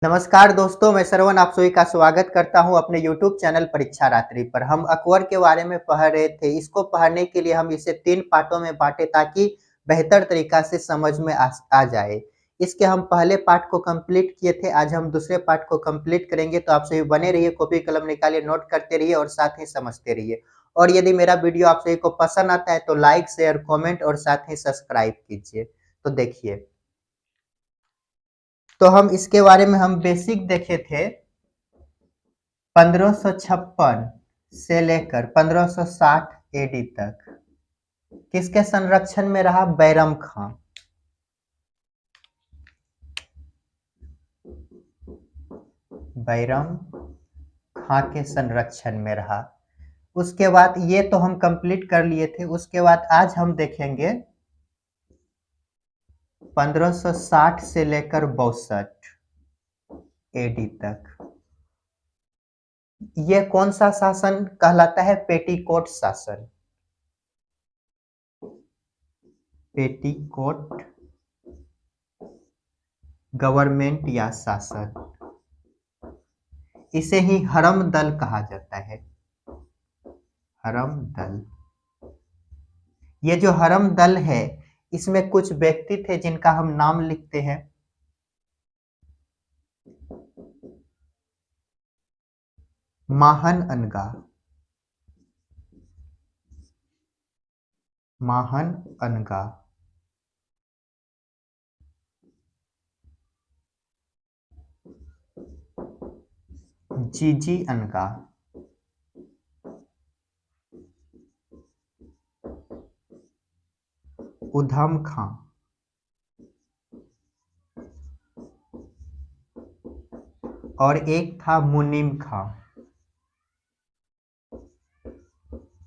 नमस्कार दोस्तों, मैं श्रवण आप सभी का स्वागत करता हूं अपने YouTube चैनल परीक्षा रात्रि पर। हम अकबर के बारे में पढ़ रहे थे। इसको पढ़ने के लिए हम इसे 3 पार्टों में बाँटे ताकि बेहतर तरीक़ा से समझ में आ जाए। इसके हम पहले पार्ट को कंप्लीट किए थे, आज हम दूसरे पार्ट को कंप्लीट करेंगे, तो आप सभी बने रहिए, कॉपी कलम निकालिए, नोट करते रहिए और साथ ही समझते रहिए। और यदि मेरा वीडियो आप सभी को पसंद आता है तो लाइक, शेयर, कमेंट और साथ ही सब्सक्राइब कीजिए। तो देखिए, तो हम इसके बारे में हम बेसिक देखे थे 1556 से लेकर 1560 एडी तक किसके संरक्षण में रहा? बैरम खां। बैरम खां के संरक्षण में रहा। उसके बाद ये तो हम कंप्लीट कर लिए थे। उसके बाद आज हम देखेंगे 1560 से लेकर 62 एडी तक। ये कौन सा शासन कहलाता है? पेटीकोट शासन। पेटीकोट गवर्नमेंट या शासन, इसे ही हरम दल कहा जाता है। हरम दल। ये जो हरम दल है, इसमें कुछ व्यक्ति थे जिनका हम नाम लिखते हैं। माहन अनगा। माहन अनगा। जीजी अनगा। उधम खां। और एक था मुनीम खां।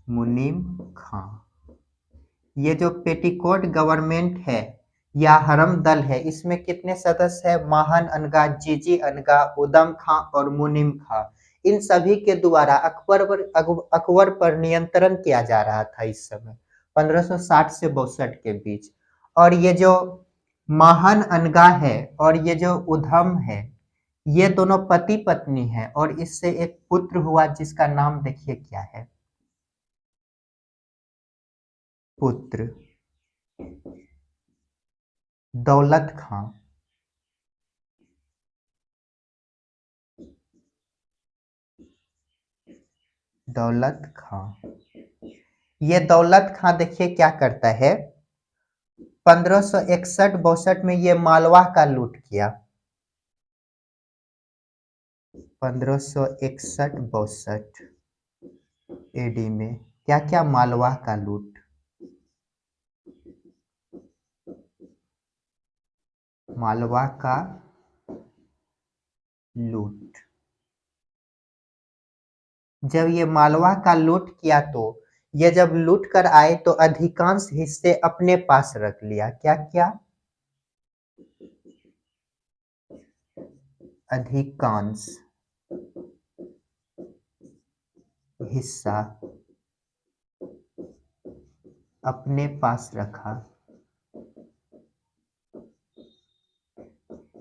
मुनीम खां। ये जो पेटीकोट गवर्नमेंट है या हरम दल है, इसमें कितने सदस्य है? माहन अनगा, जीजी अनगा, उधम खां और मुनीम खां। इन सभी के द्वारा अकबर पर नियंत्रण किया जा रहा था इस समय 1560 से 62 के बीच। और ये जो माहन अनगा है और ये जो उधम है, ये दोनों पति पत्नी हैं और इससे एक पुत्र हुआ जिसका नाम देखिए क्या है? पुत्र दौलत खां। दौलत खां। ये दौलत खां देखिए क्या करता है? 1561-62 में ये मालवा का लूट किया। 1561-62 एडी में क्या क्या? मालवा का लूट। मालवा का लूट। जब ये मालवा का लूट किया तो ये जब लूट कर आए तो अधिकांश हिस्से अपने पास रख लिया। क्या क्या? अधिकांश हिस्सा अपने पास रखा।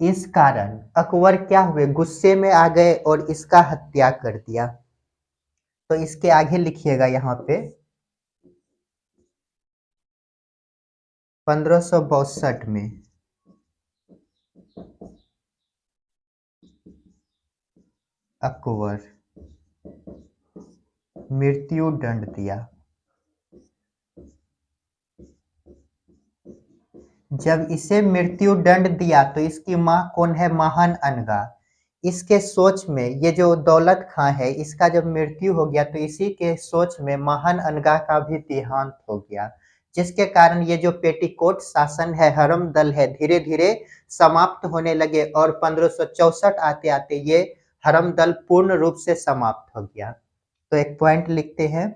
इस कारण अकबर क्या हुए? गुस्से में आ गए और इसका हत्या कर दिया। तो इसके आगे लिखिएगा यहाँ पे 1562 में अकबर मृत्यु दंड दिया। जब इसे मृत्यु दंड दिया तो इसकी मां कौन है? माहन अनगा। इसके सोच में ये जो दौलत खां है, इसका जब मृत्यु हो गया तो इसी के सोच में माहन अनगा का भी देहांत हो गया, जिसके कारण ये जो पेटीकोट शासन है, हरम दल है, धीरे धीरे समाप्त होने लगे और 1564 आते आते ये हरम दल पूर्ण रूप से समाप्त हो गया। तो एक पॉइंट लिखते हैं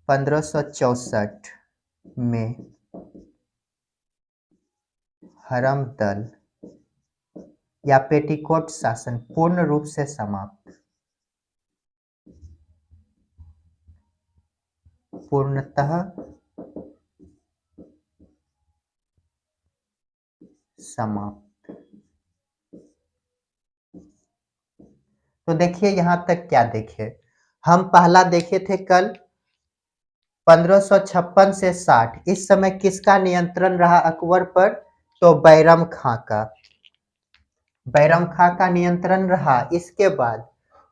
1564 में हरम दल या पेटीकोट शासन पूर्ण रूप से समाप्त। पूर्णतः समाप्त। तो देखिए यहाँ तक क्या देखे, हम पहला देखे थे कल 1556 से 60, इस समय किसका नियंत्रण रहा अकबर पर? तो बैरम खां का, बैरम खां का नियंत्रण रहा। इसके बाद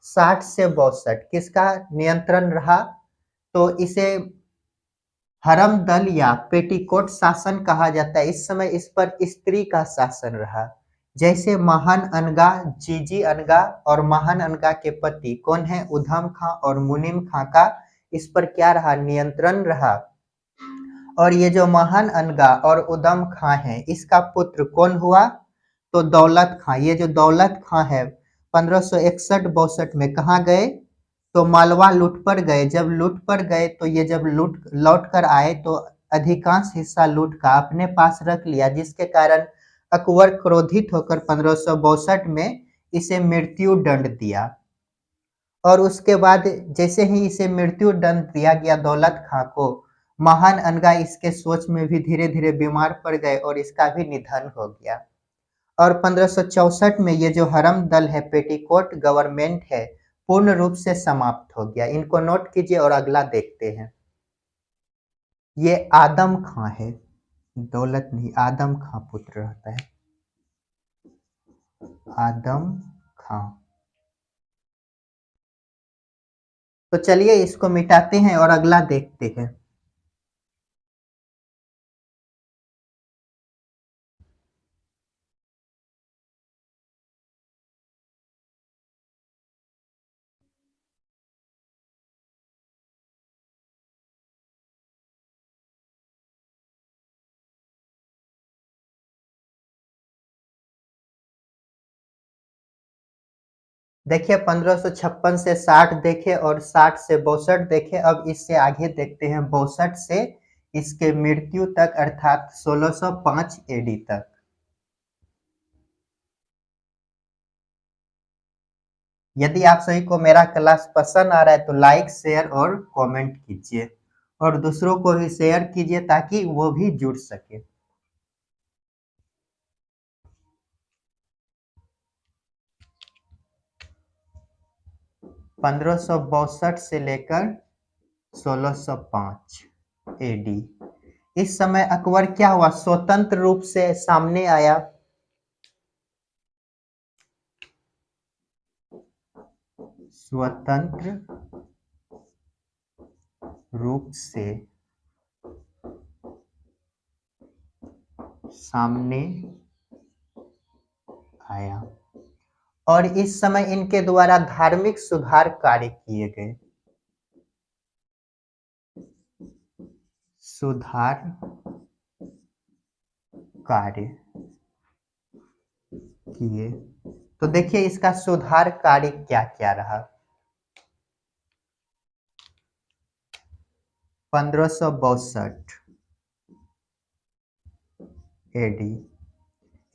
60 से 62 किसका नियंत्रण रहा? तो इसे हरम दल या पेटीकोट शासन कहा जाता है। इस समय इस पर स्त्री का शासन रहा। जैसे महान अनगा, जीजी अनगा और महान अनगा के पति कौन है? उधम खां और मुनीम खां का इस पर क्या रहा? नियंत्रण रहा। और ये जो महान अनगा और उधम खां है, इसका पुत्र कौन हुआ? तो दौलत खां। ये जो दौलत खां है 1561-62 में कहाँ गए? तो मालवा लूट पर गए। जब लूट पर गए तो ये जब लौट कर आए तो अधिकांश हिस्सा लूट का अपने पास रख लिया, जिसके कारण अकबर क्रोधित होकर 1562 में इसे मृत्यु दंड दिया। और उसके बाद जैसे ही इसे मृत्यु दंड दिया गया दौलत खां को, महान अनगा इसके सोच में भी धीरे धीरे बीमार पड़ गए और इसका भी निधन हो गया। और 1564 में ये जो हरम दल है, पेटीकोट गवर्नमेंट है, पूर्ण रूप से समाप्त हो गया। इनको नोट कीजिए और अगला देखते हैं। ये आदम खां है, दौलत नहीं, आदम खां पुत्र रहता है, आदम खां। तो चलिए इसको मिटाते हैं और अगला देखते हैं। देखिए 1556 से 60 देखे और 60 से 62 देखे। अब इससे आगे देखते हैं 62 से इसके मृत्यु तक, अर्थात 1605 एडी तक। यदि आप सभी को मेरा क्लास पसंद आ रहा है तो लाइक, शेयर और कमेंट कीजिए और दूसरों को भी शेयर कीजिए ताकि वो भी जुड़ सके। 1562 से लेकर 1605 एडी। इस समय अकबर क्या हुआ? स्वतंत्र रूप से सामने आया। स्वतंत्र रूप से सामने आया और इस समय इनके द्वारा धार्मिक सुधार कार्य किए गए। सुधार कार्य किए। तो देखिए इसका सुधार कार्य क्या क्या रहा। 1562 एडी,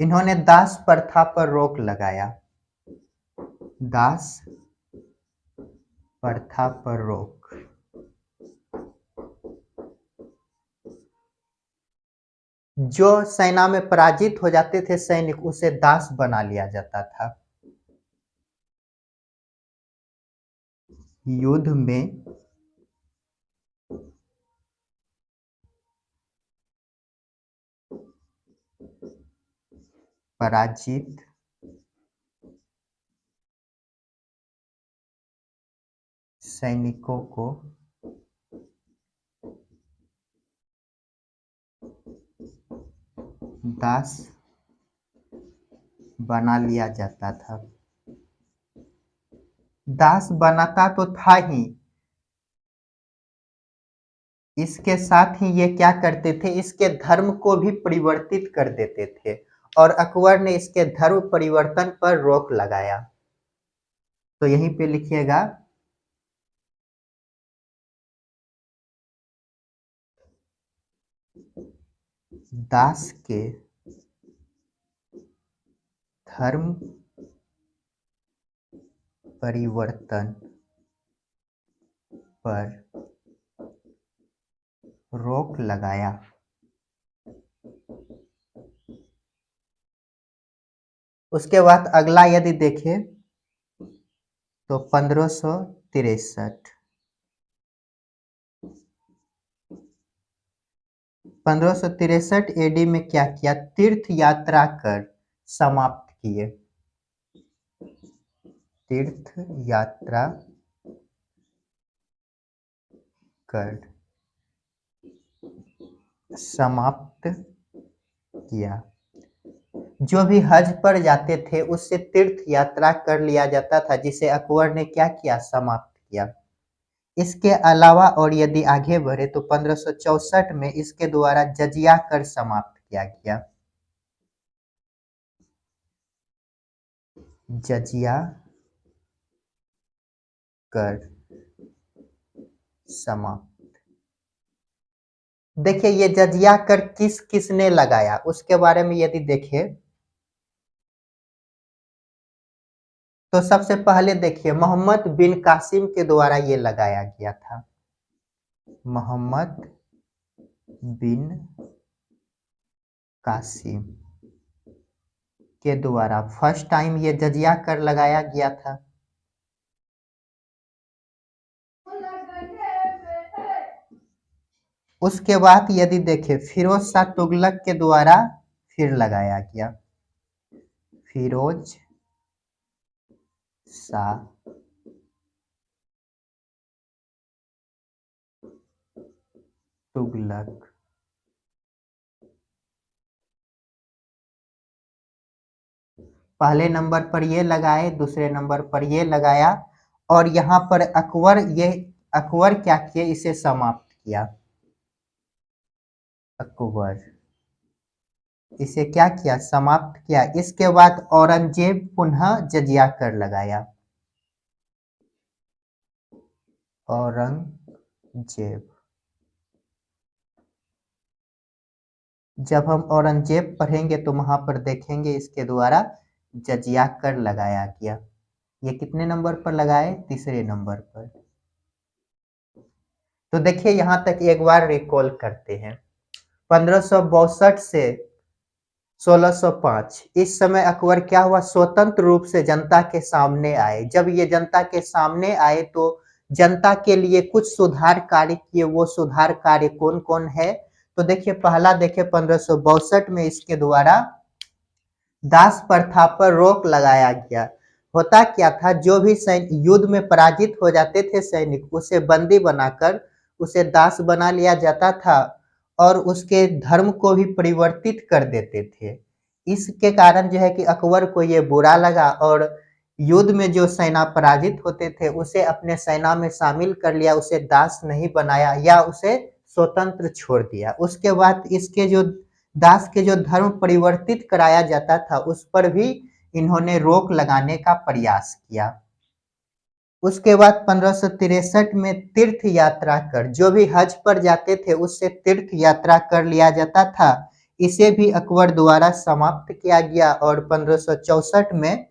इन्होंने दास प्रथा पर रोक लगाया। दास प्रथा पर रोक। जो सेना में पराजित हो जाते थे सैनिक, उसे दास बना लिया जाता था। युद्ध में पराजित सैनिकों को दास बना लिया जाता था। दास बनाता तो था ही, इसके साथ ही ये क्या करते थे? इसके धर्म को भी परिवर्तित कर देते थे और अकबर ने इसके धर्म परिवर्तन पर रोक लगाया। तो यहीं पे लिखिएगा, दास के धर्म परिवर्तन पर रोक लगाया। उसके बाद अगला यदि देखें तो 1563। 1563 एडी में क्या किया? तीर्थ यात्रा कर समाप्त किए। तीर्थ यात्रा कर समाप्त किया। जो भी हज पर जाते थे उससे तीर्थ यात्रा कर लिया जाता था, जिसे अकबर ने क्या किया? समाप्त किया। इसके अलावा और यदि आगे बढ़े तो 1564 में इसके द्वारा जजिया कर समाप्त किया गया। जजिया कर समाप्त। देखिए ये जजिया कर किसने लगाया उसके बारे में यदि देखें तो सबसे पहले देखिए मोहम्मद बिन कासिम के द्वारा ये लगाया गया था। मोहम्मद बिन कासिम के द्वारा फर्स्ट टाइम ये जजिया कर लगाया गया था। उसके बाद यदि देखें फिरोज शाह तुगलक के द्वारा फिर लगाया गया। फिरोज शाह तुगलक पहले नंबर पर ये लगाए, दूसरे नंबर पर ये लगाया और यहाँ पर अकबर क्या किए? इसे समाप्त किया। अकबर इसे क्या किया? समाप्त किया। इसके बाद औरंगजेब पुनः जजिया कर लगाया। औरंगजेब जब हम औरंगजेब पढ़ेंगे तो वहां पर देखेंगे इसके द्वारा जजिया कर लगाया गया। ये कितने नंबर पर लगाए? तीसरे नंबर पर। तो देखिए यहां तक एक बार रिकॉल करते हैं। 1562 से 1605 इस समय अकबर क्या हुआ? स्वतंत्र रूप से जनता के सामने आए। जब ये जनता के सामने आए तो जनता के लिए कुछ सुधार कार्य किए। वो सुधार कार्य कौन कौन है? तो देखिए पहला देखिए 1562 में इसके द्वारा दास प्रथा पर रोक लगाया गया। होता क्या था? जो भी युद्ध में पराजित हो जाते थे सैनिक, उसे बंदी बनाकर उसे दास बना लिया जाता था और उसके धर्म को भी परिवर्तित कर देते थे। इसके कारण जो है कि अकबर को ये बुरा लगा और युद्ध में जो सेना पराजित होते थे उसे अपने सेना में शामिल कर लिया, उसे दास नहीं बनाया या उसे स्वतंत्र छोड़ दिया। उसके बाद इसके जो दास के जो धर्म परिवर्तित कराया जाता था उस पर भी इन्होंने रोक लगाने का प्रयास किया। उसके बाद 1563 में तीर्थ यात्रा कर, जो भी हज पर जाते थे उससे तीर्थ यात्रा कर लिया जाता था, इसे भी अकबर द्वारा समाप्त किया गया और 1564 में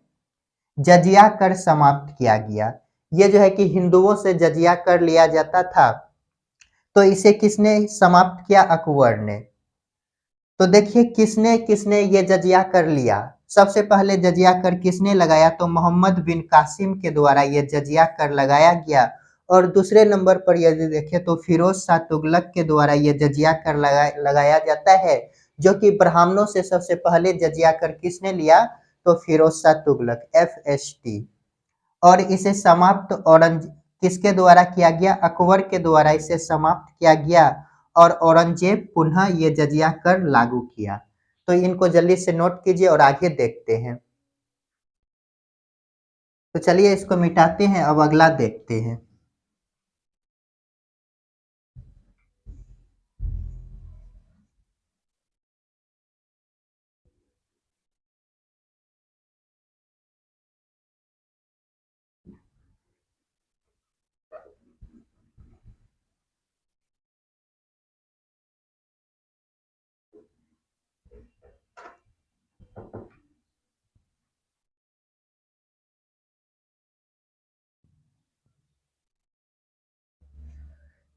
जजिया कर समाप्त किया गया। ये जो है कि हिंदुओं से जजिया कर लिया जाता था, तो इसे किसने समाप्त किया? अकबर ने। तो देखिए किसने किसने ये जजिया कर लिया। सबसे पहले जजिया कर किसने लगाया? तो मोहम्मद बिन कासिम के द्वारा ये जजिया कर लगाया गया। और दूसरे नंबर पर यदि देखें तो फिरोज शाह तुगलक के द्वारा ये जजिया कर लगाया जाता है, जो कि ब्राह्मणों से सबसे पहले जजिया कर किसने लिया? तो फिरोज शाह तुगलक, FST। और इसे समाप्त किसके द्वारा किया गया? अकबर के द्वारा इसे समाप्त किया गया और औरंगजेब पुनः ये जजिया कर लागू किया। तो इनको जल्दी से नोट कीजिए और आगे देखते हैं। तो चलिए इसको मिटाते हैं, अब अगला देखते हैं।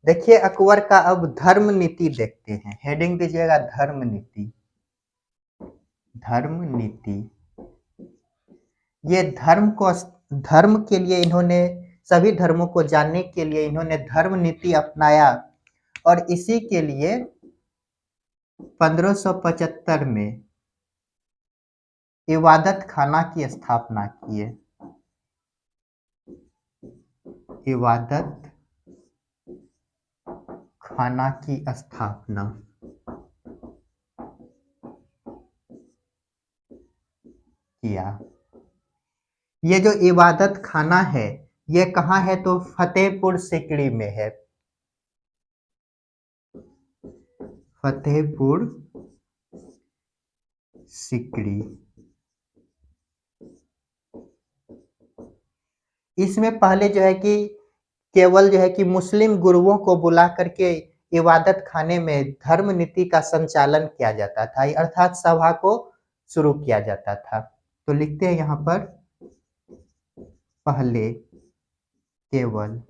देखिए अकबर का अब धर्म नीति देखते हैं। हेडिंग दीजिएगा धर्म नीति। धर्म नीति ये धर्म को धर्म के लिए इन्होंने सभी धर्मों को जानने के लिए इन्होंने धर्म नीति अपनाया और इसी के लिए 1575 में इबादत खाना की स्थापना किए। इबादत खाना की स्थापना किया। ये जो इबादत खाना है ये कहाँ है तो फतेहपुर सीकरी में है। फतेहपुर सीकरी। इसमें पहले जो है कि केवल जो है कि मुस्लिम गुरुओं को बुला करके इबादत खाने में धर्म नीति का संचालन किया जाता था, अर्थात सभा को शुरू किया जाता था। तो लिखते हैं यहाँ पर पहले केवल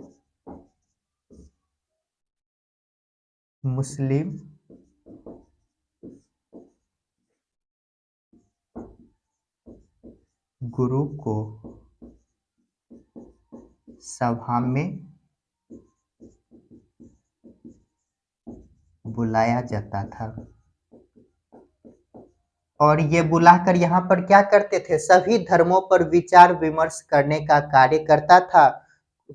मुस्लिम गुरु को सभा में बुलाया जाता था और ये बुलाकर यहाँ पर क्या करते थे, सभी धर्मों पर विचार विमर्श करने का कार्य करता था।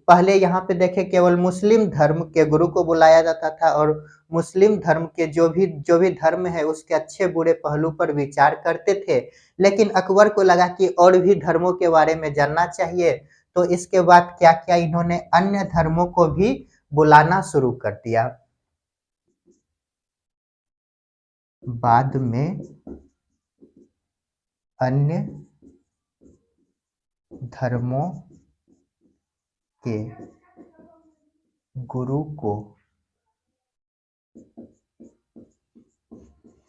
पहले यहाँ पे देखे केवल मुस्लिम धर्म के गुरु को बुलाया जाता था और मुस्लिम धर्म के जो भी धर्म है उसके अच्छे बुरे पहलू पर विचार करते थे। लेकिन अकबर को लगा कि और भी धर्मों के बारे में जानना चाहिए, तो इसके बाद क्या किया, इन्होंने अन्य धर्मों को भी बुलाना शुरू कर दिया। बाद में अन्य धर्मों के गुरु को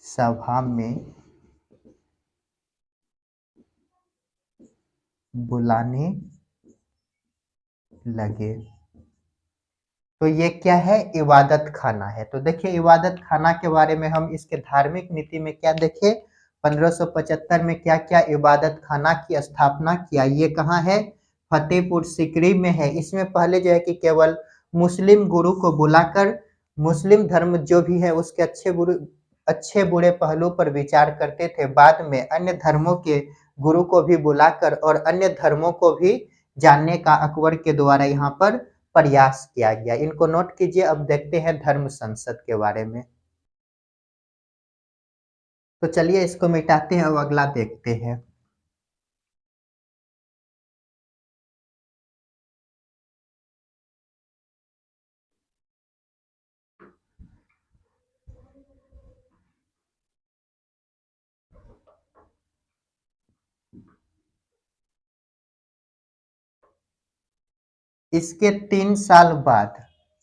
सभा में बुलाने लगे। तो ये क्या है, इबादत खाना है। तो देखिए इबादत खाना के बारे में हम इसके धार्मिक नीति में क्या देखे, 1575 में क्या क्या इबादत खाना की स्थापना किया। ये कहाँ है, फतेहपुर सीकरी में है। इसमें पहले जो है कि केवल मुस्लिम गुरु को बुलाकर मुस्लिम धर्म जो भी है उसके अच्छे बुरे पहलू पर विचार करते थे। बाद में अन्य धर्मों के गुरु को भी बुलाकर और अन्य धर्मों को भी जानने का अकबर के द्वारा यहाँ पर प्रयास किया गया। इनको नोट कीजिए। अब देखते हैं धर्म संसद के बारे में। तो चलिए इसको मिटाते हैं, अब अगला देखते हैं। इसके 3 साल बाद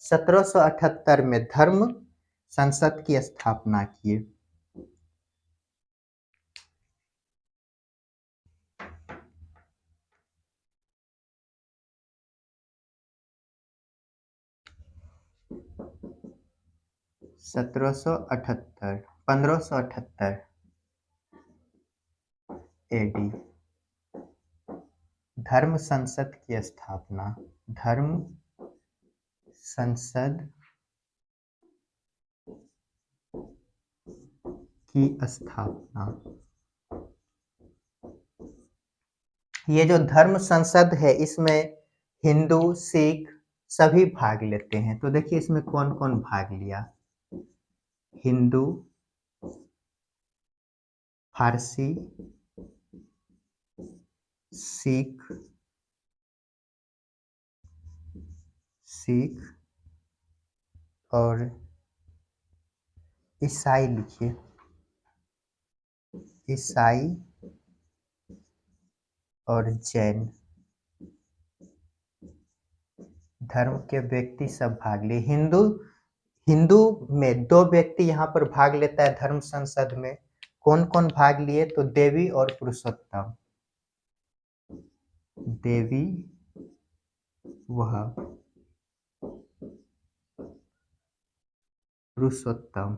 1778 में धर्म संसद की स्थापना की। सत्रह सौ अठहत्तर 1578 एडी धर्म संसद की स्थापना। धर्म संसद की स्थापना। ये जो धर्म संसद है इसमें हिंदू सिख सभी भाग लेते हैं। तो देखिए इसमें कौन कौन भाग लिया, हिंदू, फारसी, सिख और ईसाई। लिखिए ईसाई और जैन धर्म के व्यक्ति सब भाग लिए। हिंदू हिंदू में 2 व्यक्ति यहाँ पर भाग लेता है धर्म संसद में। कौन कौन भाग लिए, तो देवी और पुरुषोत्तम। देवी वह पुरुषोत्तम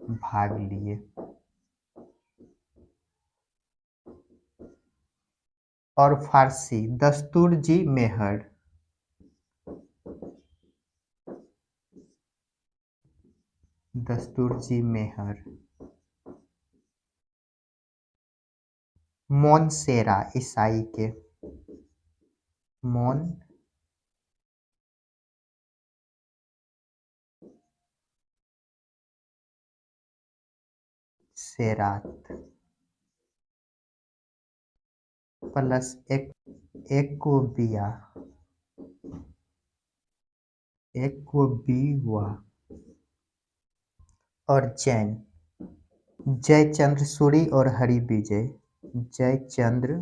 भाग लिए। और फारसी दस्तूर जी मेहर। दस्तूर जी मेहर। मोनसेरा ईसाई के। मोन सेरात प्लस एक एकोबिया एकोबिवा और जैन जयचंद्र सूरी और हरि विजय। जयचंद्र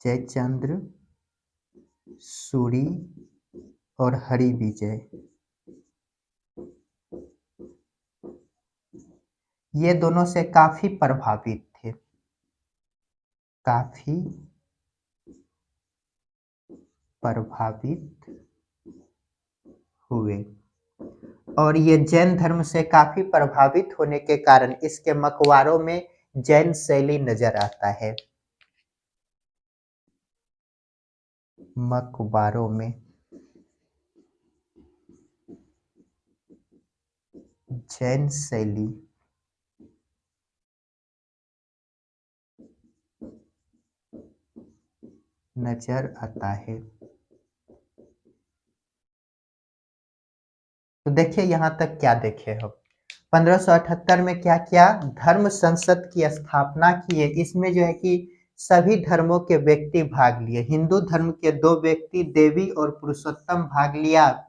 जयचंद्र सूरी और हरि विजय, ये दोनों से काफी प्रभावित थे। काफी प्रभावित हुए और ये जैन धर्म से काफी प्रभावित होने के कारण इसके मकबरों में जैन शैली नजर आता है। मकबरों में जैन शैली नजर आता है। तो देखिए यहाँ तक क्या देखे हम। 1578 में क्या किया, धर्म संसद की स्थापना की है। इसमें जो है कि सभी धर्मों के व्यक्ति भाग लिए। हिंदू धर्म के 2 व्यक्ति देवी और पुरुषोत्तम भाग लिया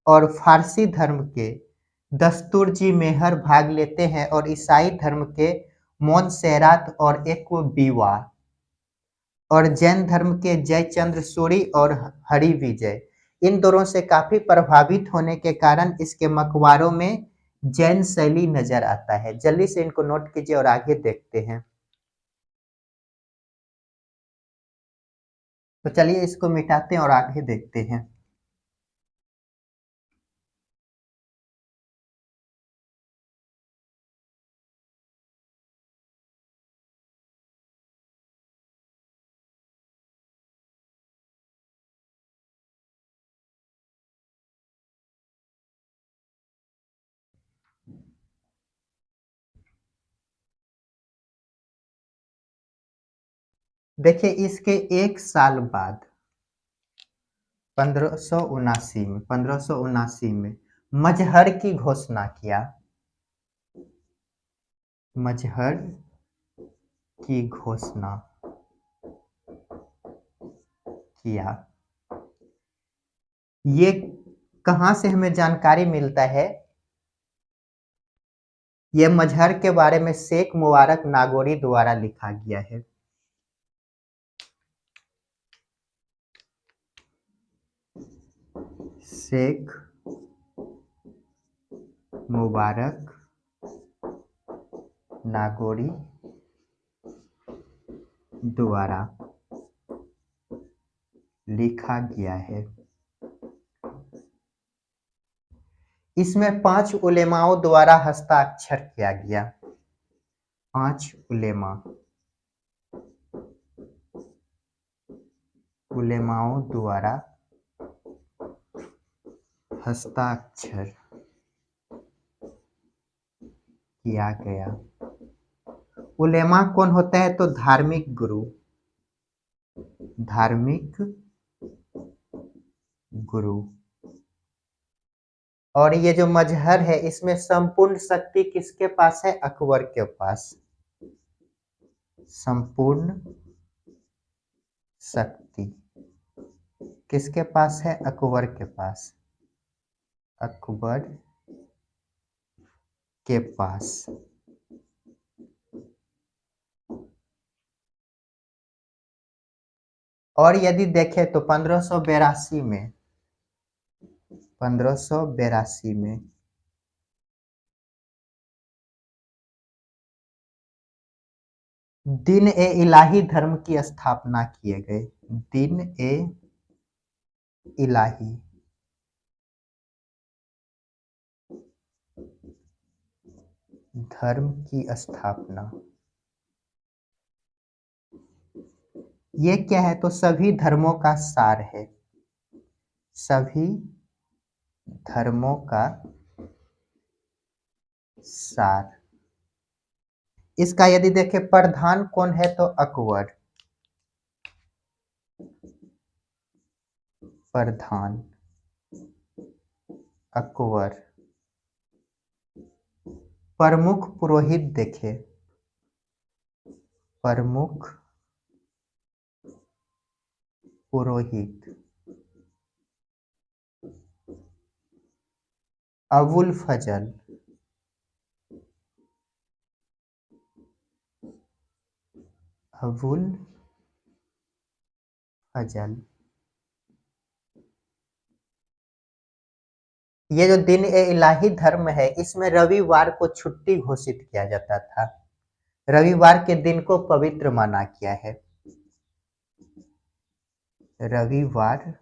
और फारसी धर्म के दस्तूर जी मेहर भाग लेते हैं और ईसाई धर्म के मोनसेरात और एक्विवा और जैन धर्म के जयचंद्र सूरी और हरि विजय, इन दोनों से काफी प्रभावित होने के कारण इसके मकबरों में जैन शैली नजर आता है। जल्दी से इनको नोट कीजिए और आगे देखते हैं। तो चलिए इसको मिटाते हैं और आगे देखते हैं। देखिए इसके एक साल बाद 1579 में मजहर की घोषणा किया। मजहर की घोषणा किया। ये कहाँ से हमें जानकारी मिलता है, ये मजहर के बारे में शेख मुबारक नागौरी द्वारा लिखा गया है। शेख मुबारक नागौरी द्वारा लिखा गया है। इसमें 5 उलेमाओं द्वारा हस्ताक्षर किया गया। 5 उलेमाओं द्वारा हस्ताक्षर किया गया। उलेमा कौन होता है, तो धार्मिक गुरु। धार्मिक गुरु। और ये जो मजहर है इसमें संपूर्ण शक्ति किसके पास है, अकबर के पास। संपूर्ण शक्ति किसके पास है, अकबर के पास। अकबर के पास। और यदि देखें तो 1582 में 1582 में दिन ए इलाही धर्म की स्थापना किए गए। दिन ए इलाही धर्म की स्थापना। ये क्या है? तो सभी धर्मों का सार है, सभी धर्मों का सार। इसका यदि देखें प्रधान कौन है, तो अकबर। प्रधान अकबर। प्रमुख पुरोहित देखे, प्रमुख पुरोहित अबुल फजल। अबुल फजल। ये जो दिन ए इलाही धर्म है, इसमें रविवार को छुट्टी घोषित किया जाता था। रविवार के दिन को पवित्र माना गया है। रविवार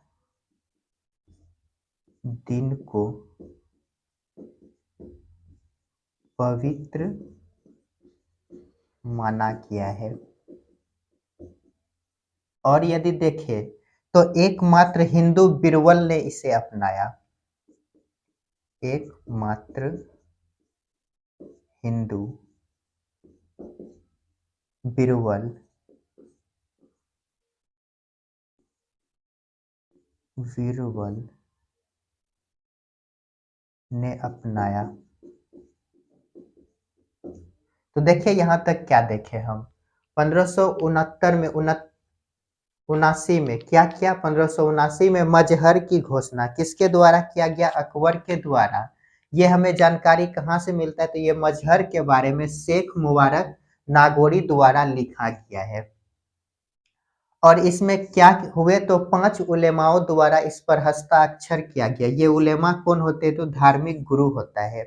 दिन को पवित्र माना गया है। और यदि देखें तो एकमात्र हिंदू बिरबल ने इसे अपनाया। एकमात्र हिंदू बिरबल ने अपनाया। तो देखिए यहाँ तक क्या देखे हम, 1569 में 79 में क्या किया? 1579 में मजहर की घोषणा किसके द्वारा किया गया? अकबर के द्वारा। ये हमें जानकारी कहाँ से मिलता है? तो ये मजहर के बारे में शेख मुबारक नागौरी द्वारा लिखा गया है। और इसमें क्या हुए? तो 5 उलेमाओं द्वारा इस पर हस्ताक्षर किया गया। ये उलेमा कौन होते हैं? तो धार्मिक गुरु होता है।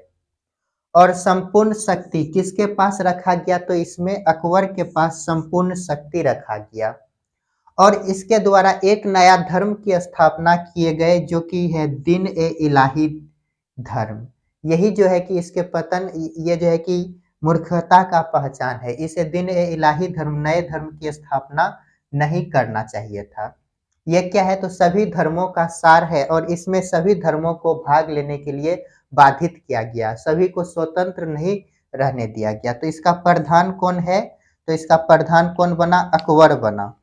और संपूर्ण शक्ति किसके पास रखा गया? तो इसमें अकबर के पास संपूर्ण शक्ति रखा गया। और इसके द्वारा एक नया धर्म की स्थापना किए गए, जो कि है दिन ए इलाही धर्म। यही जो है कि इसके पतन, ये जो है कि मूर्खता का पहचान है। इसे दिन ए इलाही धर्म, नए धर्म की स्थापना नहीं करना चाहिए था। ये क्या है? तो सभी धर्मों का सार है, और इसमें सभी धर्मों को भाग लेने के लिए बाधित किया गया, सभी को स्वतंत्र नहीं रहने दिया गया। तो इसका प्रधान कौन है? तो इसका प्रधान कौन बना? अकबर बना।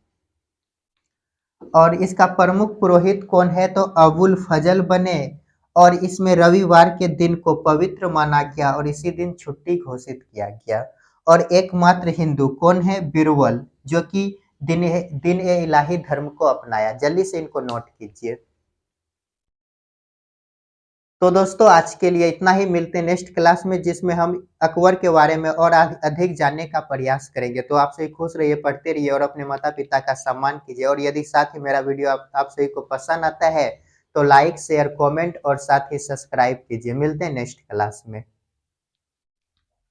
और इसका प्रमुख पुरोहित कौन है? तो अबुल फजल बने। और इसमें रविवार के दिन को पवित्र माना गया, और इसी दिन छुट्टी घोषित किया गया। और एकमात्र हिंदू कौन है? बिरबल, जो कि दिन ए इलाही धर्म को अपनाया। जल्दी से इनको नोट कीजिए। तो दोस्तों आज के लिए इतना ही। मिलते हैं नेक्स्ट क्लास में, जिसमें हम अकबर के बारे में और अधिक जानने का प्रयास करेंगे। तो आप सभी खुश रहिए, पढ़ते रहिए और अपने माता पिता का सम्मान कीजिए। और यदि साथ ही मेरा वीडियो आप सभी को पसंद आता है तो लाइक शेयर कमेंट और साथ ही सब्सक्राइब कीजिए। मिलते हैं नेक्स्ट क्लास में।